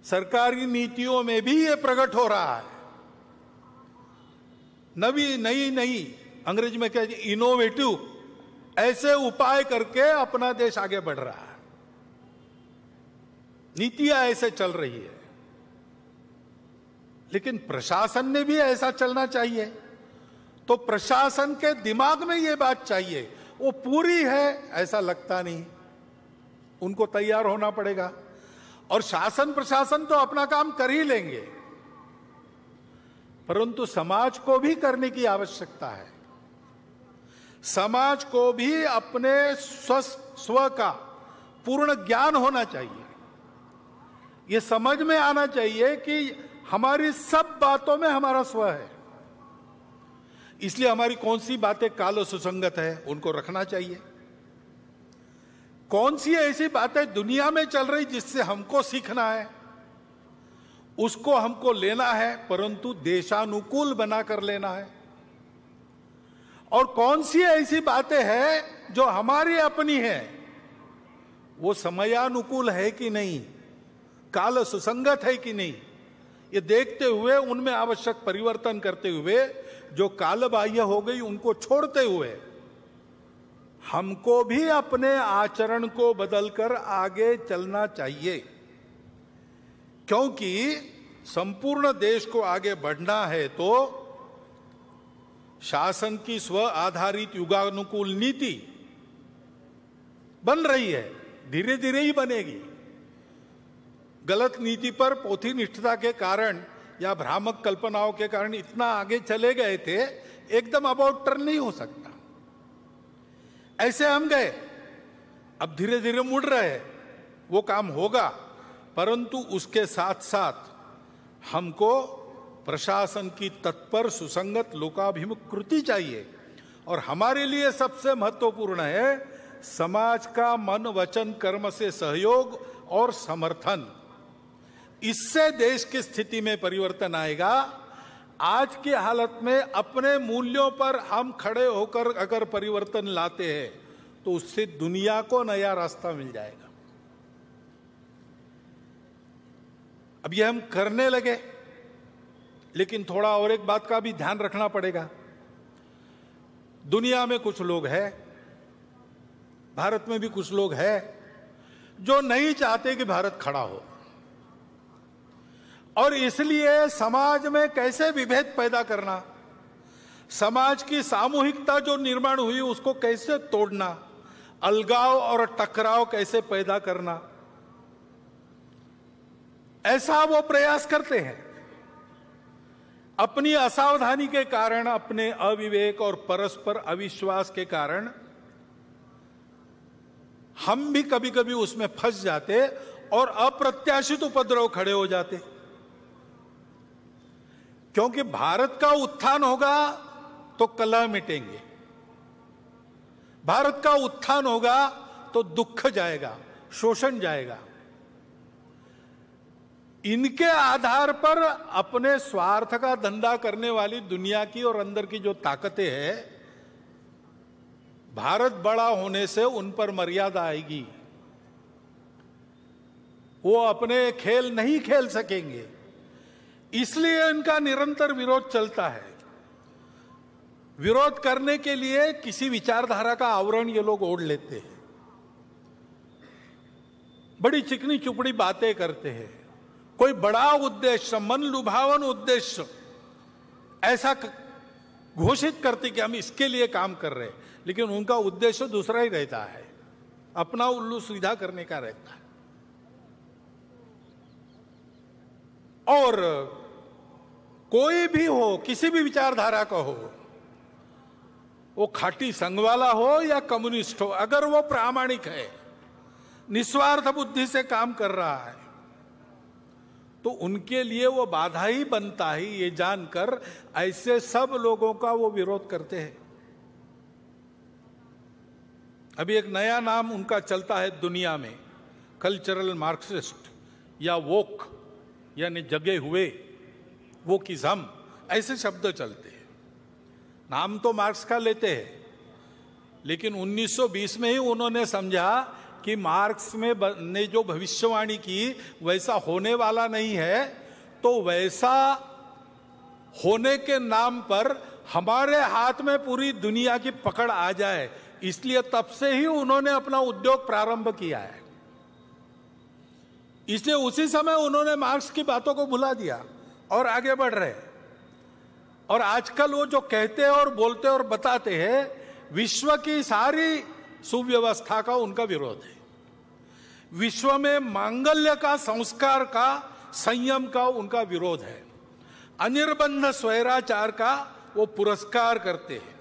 सरकारी नीतियों में भी ये प्रकट हो रहा है। नई अंग्रेजी में कहते हैं इनोवेटिव, ऐसे उपाय करके अपना देश आगे बढ़ रहा है। नीतियां ऐसे चल रही है, लेकिन प्रशासन ने भी ऐसा चलना चाहिए। तो प्रशासन के दिमाग में ये बात चाहिए, वो पूरी है ऐसा लगता नहीं, उनको तैयार होना पड़ेगा। और शासन प्रशासन तो अपना काम कर ही लेंगे, परंतु समाज को भी करने की आवश्यकता है। समाज को भी अपने स्व का पूर्ण ज्ञान होना चाहिए। यह समझ में आना चाहिए कि हमारी सब बातों में हमारा स्व है, इसलिए हमारी कौन सी बातें काल सुसंगत है उनको रखना चाहिए। कौन सी ऐसी बातें दुनिया में चल रही जिससे हमको सीखना है, उसको हमको लेना है, परंतु देशानुकूल बनाकर लेना है। और कौन सी ऐसी बातें हैं जो हमारी अपनी है, वो समयानुकूल है कि नहीं, काल सुसंगत है कि नहीं, ये देखते हुए उनमें आवश्यक परिवर्तन करते हुए, जो काल बाह्य हो गई उनको छोड़ते हुए हमको भी अपने आचरण को बदलकर आगे चलना चाहिए। क्योंकि संपूर्ण देश को आगे बढ़ना है तो शासन की स्व आधारित युगानुकूल नीति बन रही है, धीरे धीरे ही बनेगी। गलत नीति पर पोथीनिष्ठता के कारण या भ्रामक कल्पनाओं के कारण इतना आगे चले गए थे, एकदम अबाउट टर्न नहीं हो सकता। ऐसे हम गए, अब धीरे धीरे मुड़ रहे हैं, वो काम होगा, परंतु उसके साथ साथ हमको प्रशासन की तत्पर सुसंगत लोकाभिमुख कृति चाहिए। और हमारे लिए सबसे महत्वपूर्ण है समाज का मन वचन कर्म से सहयोग और समर्थन। इससे देश की स्थिति में परिवर्तन आएगा। आज की हालत में अपने मूल्यों पर हम खड़े होकर अगर परिवर्तन लाते हैं तो उससे दुनिया को नया रास्ता मिल जाएगा। अब ये हम करने लगे, लेकिन थोड़ा और एक बात का भी ध्यान रखना पड़ेगा। दुनिया में कुछ लोग हैं, भारत में भी कुछ लोग हैं जो नहीं चाहते कि भारत खड़ा हो, और इसलिए समाज में कैसे विभेद पैदा करना, समाज की सामूहिकता जो निर्माण हुई उसको कैसे तोड़ना, अलगाव और टकराव कैसे पैदा करना, ऐसा वो प्रयास करते हैं। अपनी असावधानी के कारण, अपने अविवेक और परस्पर अविश्वास के कारण हम भी कभी कभी उसमें फंस जाते और अप्रत्याशित उपद्रव खड़े हो जाते। क्योंकि भारत का उत्थान होगा तो कलह मिटेंगे, भारत का उत्थान होगा तो दुख जाएगा, शोषण जाएगा। इनके आधार पर अपने स्वार्थ का धंधा करने वाली दुनिया की और अंदर की जो ताकतें हैं, भारत बड़ा होने से उन पर मर्यादा आएगी, वो अपने खेल नहीं खेल सकेंगे। इसलिए इनका निरंतर विरोध चलता है। विरोध करने के लिए किसी विचारधारा का आवरण ये लोग ओढ़ लेते हैं, बड़ी चिकनी चुपड़ी बातें करते हैं, कोई बड़ा उद्देश्य, मन लुभावन उद्देश्य ऐसा घोषित करते कि हम इसके लिए काम कर रहे हैं, लेकिन उनका उद्देश्य दूसरा ही रहता है, अपना उल्लू सीधा करने का रहता है। और कोई भी हो, किसी भी विचारधारा का हो, वो खाटी संघ वाला हो या कम्युनिस्ट हो, अगर वो प्रामाणिक है, निस्वार्थ बुद्धि से काम कर रहा है, तो उनके लिए वो बाधा ही बनता है। ये जानकर ऐसे सब लोगों का वो विरोध करते हैं। अभी एक नया नाम उनका चलता है दुनिया में, कल्चरल मार्क्सिस्ट या वोक, यानी जगे हुए, वोकिज्म, ऐसे शब्द चलते हैं। नाम तो मार्क्स का लेते हैं, लेकिन 1920 में ही उन्होंने समझा कि मार्क्स में ने जो भविष्यवाणी की वैसा होने वाला नहीं है, तो वैसा होने के नाम पर हमारे हाथ में पूरी दुनिया की पकड़ आ जाए, इसलिए तब से ही उन्होंने अपना उद्योग प्रारंभ किया है। इसलिए उसी समय उन्होंने मार्क्स की बातों को भुला दिया और आगे बढ़ रहे। और आजकल वो जो कहते हैं और बोलते और बताते हैं, विश्व की सारी सुव्यवस्था का उनका विरोध है। विश्व में मांगल्य का, संस्कार का, संयम का उनका विरोध है। अनिर्बंध स्वैराचार का वो पुरस्कार करते हैं।